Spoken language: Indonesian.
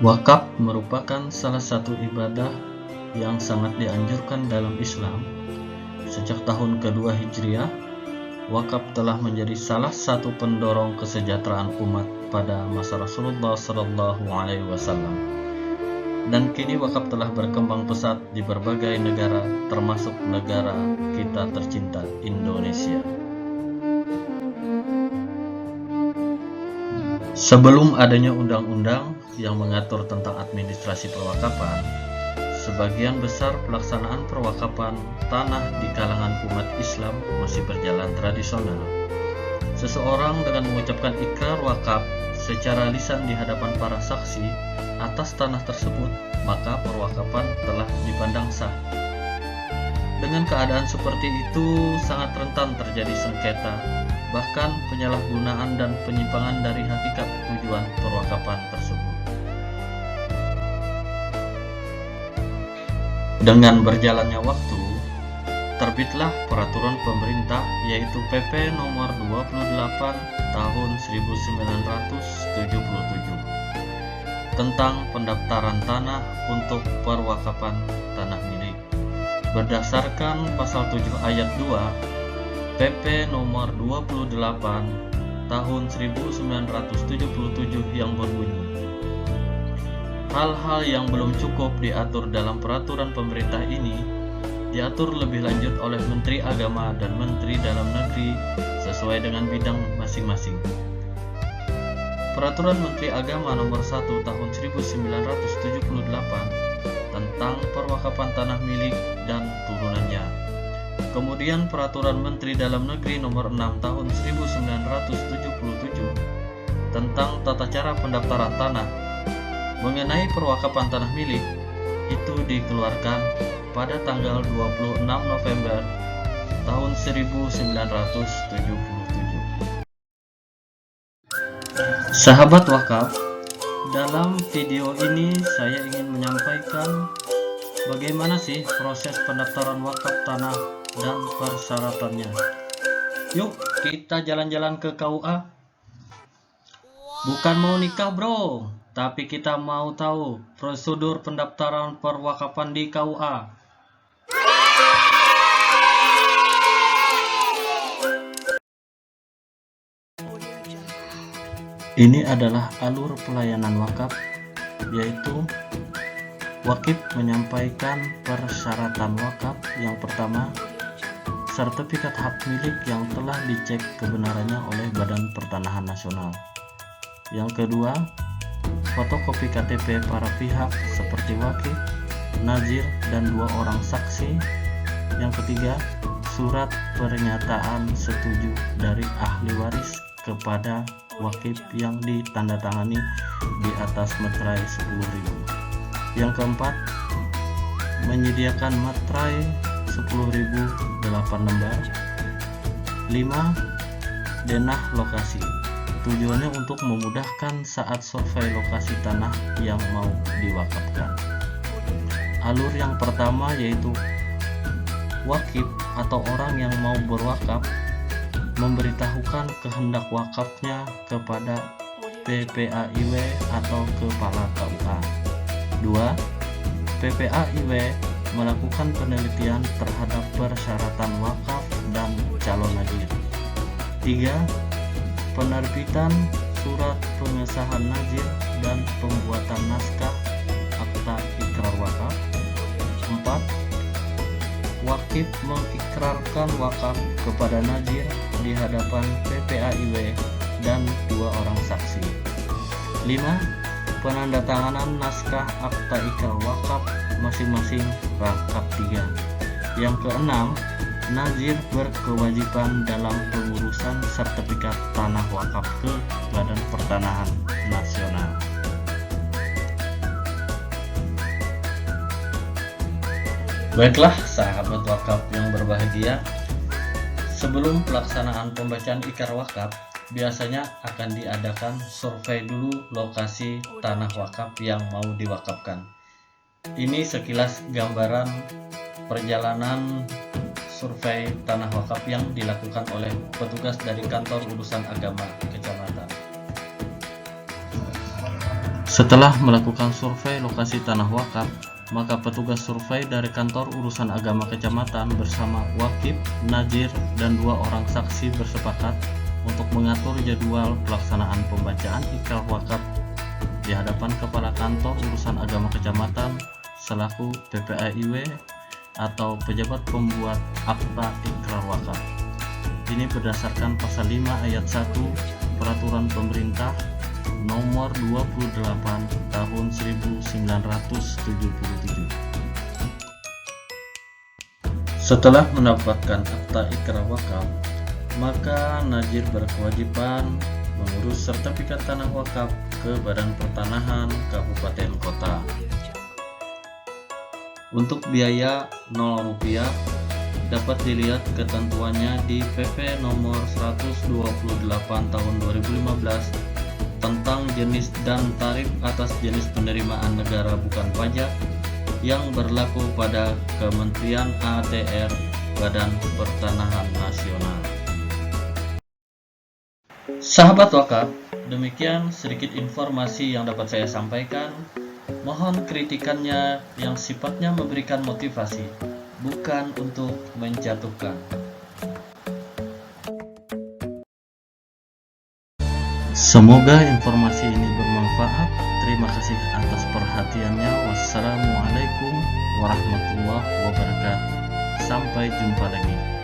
Wakaf merupakan salah satu ibadah yang sangat dianjurkan dalam Islam. Sejak tahun kedua Hijriah, wakaf telah menjadi salah satu pendorong kesejahteraan umat pada masa Rasulullah SAW. Dan kini wakaf telah berkembang pesat di berbagai negara, termasuk negara kita tercinta, Indonesia. Sebelum adanya undang-undang yang mengatur tentang administrasi perwakapan, sebagian besar pelaksanaan perwakapan tanah di kalangan umat Islam masih berjalan tradisional. Seseorang dengan mengucapkan ikrar wakaf secara lisan di hadapan para saksi atas tanah tersebut, maka perwakapan telah dipandang sah. Dengan keadaan seperti itu, sangat rentan terjadi sengketa, bahkan penyalahgunaan dan penyimpangan dari hakikat tujuan perwakapan tersebut. Dengan berjalannya waktu, terbitlah peraturan pemerintah yaitu PP nomor 28 tahun 1977 tentang pendaftaran tanah untuk perwakapan tanah milik. Berdasarkan pasal 7 ayat 2 PP nomor 28 tahun 1977 yang berbunyi, hal-hal yang belum cukup diatur dalam peraturan pemerintah ini diatur lebih lanjut oleh Menteri Agama dan Menteri Dalam Negeri sesuai dengan bidang masing-masing. Peraturan Menteri Agama nomor 1 tahun 1978 tentang perwakapan tanah milik dan turunannya. Kemudian Peraturan Menteri Dalam Negeri nomor 6 tahun 1977 tentang tata cara pendaftaran tanah mengenai perwakapan tanah milik itu dikeluarkan pada tanggal 26 November tahun 1977. Sahabat wakaf, dalam video ini saya ingin menyampaikan bagaimana sih proses pendaftaran wakaf tanah dan persyaratannya. Yuk kita jalan-jalan ke KUA. Bukan mau nikah bro, tapi kita mau tahu prosedur pendaftaran perwakapan di KUA. Ini adalah alur pelayanan wakaf, yaitu wakif menyampaikan persyaratan wakaf. Yang pertama, sertifikat hak milik yang telah dicek kebenarannya oleh Badan Pertanahan Nasional. Yang kedua, fotokopi KTP para pihak seperti wakif, nazir, dan 2 orang saksi. Yang ketiga, surat pernyataan setuju dari ahli waris kepada wakif yang ditandatangani di atas materai 10.000. Yang keempat, menyediakan materai 10.000 8 lembar. 5. Denah lokasi. Tujuannya untuk memudahkan saat survei lokasi tanah yang mau diwakafkan. Alur yang pertama yaitu wakif atau orang yang mau berwakaf memberitahukan kehendak wakafnya kepada PPAIW atau Kepala KUA. 2. PPAIW melakukan penelitian terhadap persyaratan wakaf dan calon nazir. 3. Penerbitan surat pengesahan nazir dan pembuatan naskah akta ikrar wakaf. 4. Wakif mengikrarkan wakaf kepada Nazir di hadapan PPAIW dan 2 orang saksi. 5. Penandatanganan naskah akta ikrar wakaf masing-masing rangkap 3. Yang keenam, Nazir berkewajiban dalam pengurusan sertifikat tanah wakaf ke Badan Pertanahan Nasional. Baiklah sahabat wakaf yang berbahagia, sebelum pelaksanaan pembacaan ikrar wakaf, biasanya akan diadakan survei dulu lokasi tanah wakaf yang mau diwakafkan. Ini sekilas gambaran perjalanan survei tanah wakaf yang dilakukan oleh petugas dari Kantor Urusan Agama Kecamatan. Setelah melakukan survei lokasi tanah wakaf, maka petugas survei dari Kantor Urusan Agama Kecamatan bersama Wakif, Nazir, dan 2 orang saksi bersepakat untuk mengatur jadwal pelaksanaan pembacaan ikrar wakaf di hadapan Kepala Kantor Urusan Agama Kecamatan selaku PPAIW atau pejabat pembuat akta ikrar wakaf. Ini berdasarkan pasal 5 ayat 1 Peraturan Pemerintah nomor 28 tahun 1977. Setelah mendapatkan akta ikrar wakaf, maka Nazir berkewajiban mengurus sertifikat tanah wakaf ke Badan Pertanahan Kabupaten Kota. Untuk biaya Rp0 dapat dilihat ketentuannya di PP nomor 128 tahun 2015 tentang jenis dan tarif atas jenis penerimaan negara bukan pajak yang berlaku pada Kementerian ATR Badan Pertanahan Nasional. Sahabat wakaf, demikian sedikit informasi yang dapat saya sampaikan. Mohon kritikannya yang sifatnya memberikan motivasi, bukan untuk menjatuhkan. Semoga informasi ini bermanfaat. Terima kasih atas perhatiannya. Wassalamualaikum warahmatullahi wabarakatuh. Sampai jumpa lagi.